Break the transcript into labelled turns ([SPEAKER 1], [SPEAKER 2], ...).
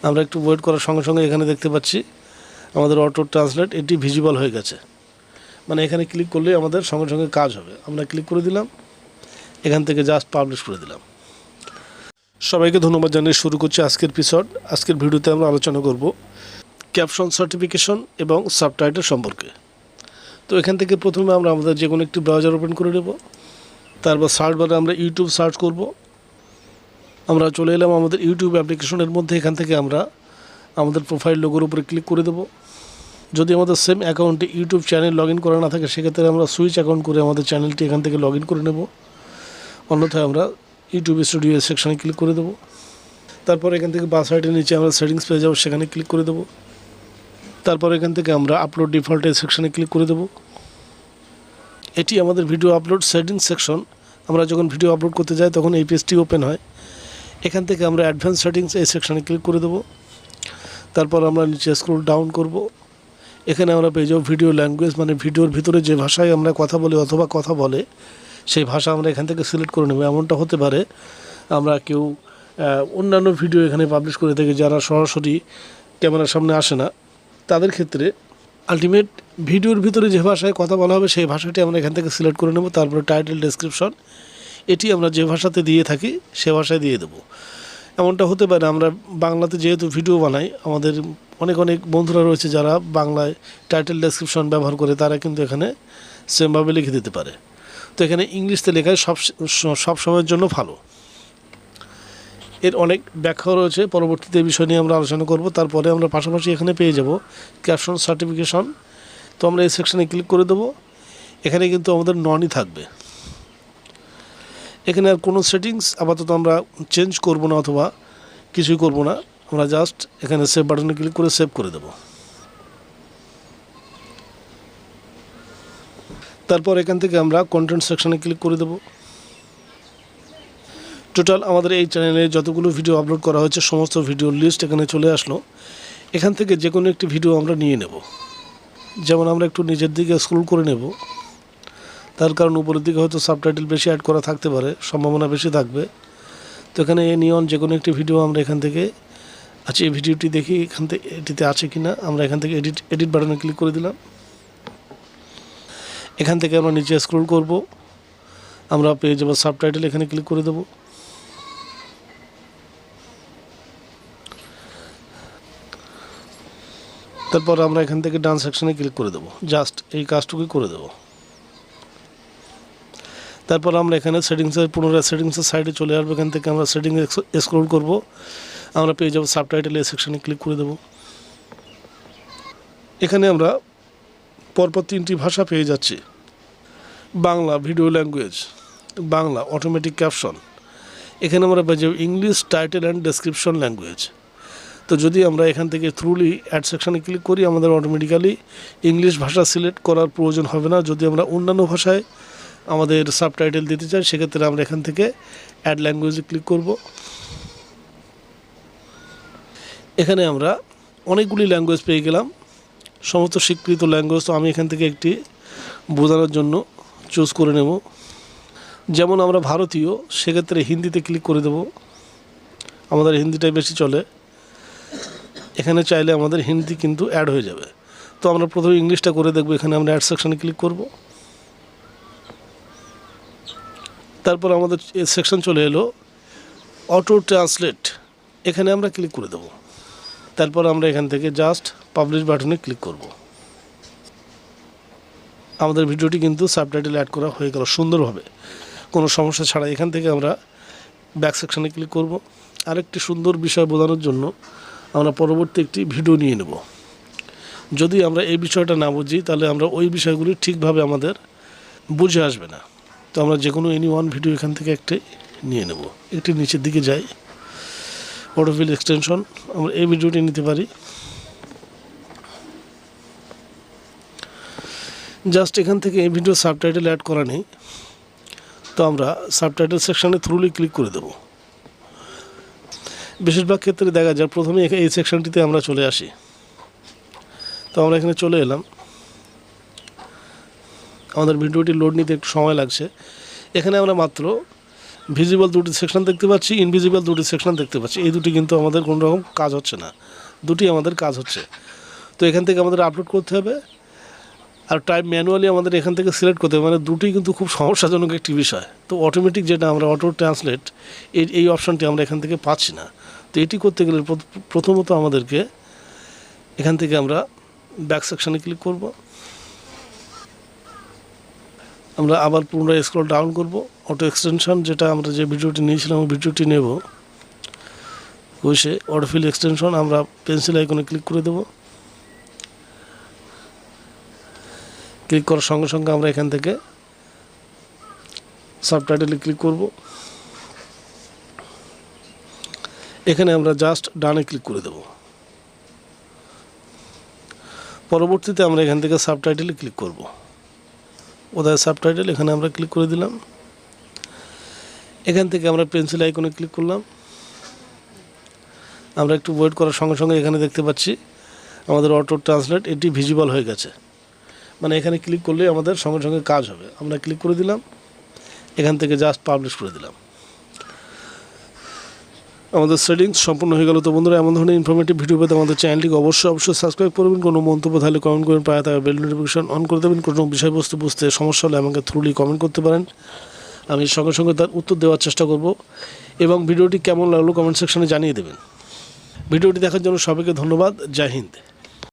[SPEAKER 1] আমরা একটু ওয়েট করার সঙ্গে সঙ্গে এখানে দেখতে পাচ্ছি আমাদের অটো ট্রান্সলেট এটি ভিজিবল হয়ে গেছে, মানে এখানে ক্লিক করলেই আমাদের সঙ্গে সঙ্গে কাজ হবে। আমরা ক্লিক করে দিলাম, এখান থেকে জাস্ট পাবলিশ করে দিলাম। সবাইকে ধন্যবাদ জানিয়ে শুরু করছি আজকের এপিসোড। আজকের ভিডিওতে আমরা আলোচনা করব ক্যাপশন সার্টিফিকেশন এবং সাবটাইটেল সম্পর্কে। তো এখান থেকে প্রথমে আমরা আমাদের যে কোনো একটি ব্রাউজার ওপেন করে নেব, তারপর সার্চ বারে আমরা ইউটিউব সার্চ করব। আমরা চলে এলাম আমাদের ইউটিউব অ্যাপ্লিকেশনের মধ্যে। এখান থেকে আমরা আমাদের প্রোফাইল লোগোর উপরে ক্লিক করে দেব। যদি আমাদের সেম অ্যাকাউন্টে ইউটিউব চ্যানেল লগ ইন করা না থাকে, সেক্ষেত্রে আমরা সুইচ অ্যাকাউন্ট করে আমাদের চ্যানেলটি এখান থেকে লগ ইন করে নেব। অন্যথায় আমরা ইউটিউব স্টুডিও সেকশানে ক্লিক করে দেবো। তারপর এখান থেকে বাঁ সাইডের নিচে আমরা সেটিংস পেয়ে যাবো, সেখানে ক্লিক করে দেবো। তারপর এখান থেকে আমরা আপলোড ডিফল্টের সেকশানে ক্লিক করে দেবো। এটি আমাদের ভিডিও আপলোড সেটিংস সেকশন। আমরা যখন ভিডিও আপলোড করতে যাই তখন এই পেজটি ওপেন হয়। এখান থেকে আমরা অ্যাডভান্স সেটিংস এই সেকশানে ক্লিক করে দেবো। তারপর আমরা নিচে স্ক্রল ডাউন করব। এখানে আমরা পেয়ে যাবো ভিডিও ল্যাঙ্গুয়েজ, মানে ভিডিওর ভিতরে যে ভাষায় আমরা কথা বলি অথবা কথা বলে সেই ভাষা আমরা এখান থেকে সিলেক্ট করে নেব। এমনটা হতে পারে আমরা কেউ অন্যান্য ভিডিও এখানে পাবলিশ করে থাকি যারা সরাসরি ক্যামেরার সামনে আসে না, তাদের ক্ষেত্রে আলটিমেট ভিডিওর ভিতরে যে ভাষায় কথা বলা হবে সেই ভাষাটি আমরা এখান থেকে সিলেক্ট করে নেব। তারপরে টাইটেল ডেসক্রিপশন এটি আমরা যে ভাষাতে দিয়ে থাকি সে ভাষায় দিয়ে দেবো। এমনটা হতে পারে আমরা বাংলাতে যেহেতু ভিডিও বানাই, আমাদের অনেক বন্ধুরা রয়েছে যারা বাংলায় টাইটেল ডেসক্রিপশন ব্যবহার করে, তারা কিন্তু এখানে সেমভাবে লিখে দিতে পারে। তো এখানে ইংলিশতে লেখায় সব সময়ের জন্য ভালো। এর অনেক ব্যাখ্যা রয়েছে, পরবর্তীতে এই বিষয় নিয়ে আমরা আলোচনা করব। তারপরে আমরা পাশাপাশি এখানে পেয়ে যাব ক্যাপশন সার্টিফিকেশন। তো আমরা এই সেকশানে ক্লিক করে দেবো। এখানে কিন্তু আমাদের ননই থাকবে। এখানে আর কোনো সেটিংস আপাতত আমরা চেঞ্জ করব না অথবা কিছুই করব না। আমরা জাস্ট এখানে সেভ বাটনে ক্লিক করে সেভ করে দেব। তারপর এখান থেকে আমরা কন্টেন্ট সেকশানে ক্লিক করে দেব। টোটাল আমাদের এই চ্যানেলে যতগুলো ভিডিও আপলোড করা হয়েছে সমস্ত ভিডিওর লিস্ট এখানে চলে আসলো। এখান থেকে যে কোনো একটি ভিডিও আমরা নিয়ে নেব। যেমন আমরা একটু নিচের দিকে স্ক্রল করে নেব, তার কারণ উপরের দিকে হয়তো সাবটাইটেল বেশি অ্যাড করা থাকতে পারে, সম্ভাবনা বেশি থাকবে। তো এখানে এ নিয়ন যে কোনো একটি ভিডিও আমরা এখান থেকে আচ্ছা এই ভিডিওটি দেখি এখান থেকে এটিতে আছে কি না। আমরা এখান থেকে এডিট বাটনে ক্লিক করে দিলাম। এখান থেকে আমরা নিচে স্ক্রল করব, আমরা পেয়ে যাবো সাবটাইটেল, এখানে ক্লিক করে দেবো। তারপর আমরা এখান থেকে ডান সেকশনে ক্লিক করে দেবো। জাস্ট এই কাজটুকুই করে দেবো। তারপর আমরা এখানে সেটিংসের পুনরায় সেটিংসের সাইডে চলে আসবো। এখান থেকে আমরা সেটিংয়ে স্ক্রল করব, আমরা পেয়ে যাবো সাবটাইটেল এই সেকশনে ক্লিক করে দেবো। এখানে আমরা পরপর 3টি ভাষা পেয়ে যাচ্ছি। Bangla video language, Bangla automatic caption. এখানে আমরা পেয়ে যাবো English title and description language. তো যদি আমরা এখান থেকে থ্রুলি অ্যাড সেকশানে ক্লিক করি, আমাদের অটোমেটিক্যালি ইংলিশ ভাষা সিলেক্ট করার প্রয়োজন হবে না। যদি আমরা অন্যান্য ভাষায় আমাদের সাবটাইটেল দিতে চাই, সেক্ষেত্রে আমরা এখান থেকে অ্যাড ল্যাঙ্গুয়েজে ক্লিক করব। এখানে আমরা অনেকগুলি ল্যাঙ্গুয়েজ পেয়ে গেলাম, সমস্ত স্বীকৃত ল্যাঙ্গুয়েজ। তো আমি এখান থেকে একটি বোঝানোর জন্য চুজ করে নেব। যেমন আমরা ভারতীয়, সেক্ষেত্রে হিন্দিতে ক্লিক করে দেব। আমাদের হিন্দিটাই বেশি চলে, এখানে চাইলে আমাদের হিন্দি কিন্তু অ্যাড হয়ে যাবে। তো আমরা প্রথমে ইংলিশটা করে দেখব। এখানে আমরা অ্যাড সেকশানে ক্লিক করব। তারপর আমাদের এই সেকশন চলে এলো অটো ট্রান্সলেট, এখানে আমরা ক্লিক করে দেব। তারপর আমরা এখান থেকে জাস্ট পাবলিশ বাটনে ক্লিক করব। আমাদের ভিডিওটি কিন্তু সাবটাইটেল অ্যাড করা হয়ে গেল সুন্দরভাবে, কোনো সমস্যা ছাড়া। এখান থেকে আমরা ব্যাক সেকশানে ক্লিক করব। আরেকটি সুন্দর বিষয় বোঝানোর জন্য আমরা পরবর্তী একটি ভিডিও নিয়ে নেব। যদি আমরা এই বিষয়টা না বুঝি, তাহলে আমরা ওই বিষয়গুলি ঠিকভাবে আমাদের বুঝে আসবে না। তো আমরা যে কোনো এনি ওয়ান ভিডিও এখান থেকে একটি নিয়ে নেব। একটি নিচের দিকে যাই, অটোফিল এক্সটেনশন, আমরা এই ভিডিওটি নিতে পারি। জাস্ট এখান থেকে এই ভিডিও সাবটাইটেল অ্যাড করা নেই, তো আমরা সাবটাইটেল সেকশানে থ্রুলি ক্লিক করে দেব। বেশিরভাগ ক্ষেত্রে দেখা যায় প্রথমে এই সেকশনটিতে আমরা চলে আসি। তো আমরা এখানে চলে এলাম। আমাদের ভিডিওটি লোড নিতে একটু সময় লাগছে। এখানে আমরা মাত্র ভিজিবল দুটি সেকশন দেখতে পাচ্ছি, ইনভিজিবল দুটি সেকশন দেখতে পাচ্ছি। এই দুটি কিন্তু আমাদের কোনো রকম কাজ হচ্ছে না, দুটি আমাদের কাজ হচ্ছে। তো এখান থেকে আমাদের আপলোড করতে হবে আর টাইপ ম্যানুয়ালি আমাদের এখান থেকে সিলেক্ট করতে হবে, মানে দুটি কিন্তু খুব সমস্যাজনক একটি বিষয়। তো অটোমেটিক যেটা আমরা অটো ট্রান্সলেট এই অপশানটি আমরা এখান থেকে পাচ্ছি না। তো এটি করতে গেলে প্রথমত আমাদেরকে এখান থেকে আমরা ব্যাক সেকশানে ক্লিক করব। আমরা আবার পুনরায় স্ক্রল ডাউন করব। অটো এক্সটেনশন যেটা আমরা যে ভিডিওটি নিয়েছিলাম ওই ভিডিওটি নেব, বসে অটোফিল এক্সটেনশন আমরা পেন্সিল আইকনে ক্লিক করে দেব। ক্লিক করার সঙ্গে সঙ্গে আমরা এখান থেকে সাবটাইটেলে ক্লিক করব। এখানে আমরা জাস্ট ডানে ক্লিক করে দেব। পরবর্তীতে আমরা এখান থেকে সাবটাইটেলে ক্লিক করব। ওদের সাবটাইটেল এখানে আমরা ক্লিক করে দিলাম। এখান থেকে আমরা পেন্সিল আইকনে ক্লিক করলাম। আমরা একটু ওয়েট করার সঙ্গে সঙ্গে এখানে দেখতে পাচ্ছি আমাদের অটো ট্রান্সলেট এটি ভিজিবল হয়ে গেছে, মানে এখানে ক্লিক করলে আমাদের সঙ্গে সঙ্গে কাজ হবে। আমরা ক্লিক করে দিলাম, এখান থেকে জাস্ট পাবলিশ করে দিলাম, আমাদের সেটিংস সম্পূর্ণ হয়ে গেল। তো বন্ধুরা, এমন ধরনের ইনফরমেটিভ ভিডিও পেতে আমাদের চ্যানেলটিকে অবশ্যই সাবস্ক্রাইব করবেন। কোনো মন্তব্য থাকলে কমেন্ট করবেন, পায়ে থাকা বেল নোটিফিকেশন অন করে দেবেন। কোনো বিষয়বস্তু বুঝতে সমস্যা হলে আমাকে থ্রুলি কমেন্ট করতে পারেন, আমি সঙ্গে সঙ্গে তার উত্তর দেওয়ার চেষ্টা করব। এবং ভিডিওটি কেমন লাগলো কমেন্ট সেকশনে জানিয়ে দেবেন। ভিডিওটি দেখার জন্য সবাইকে ধন্যবাদ। জয় হিন্দ।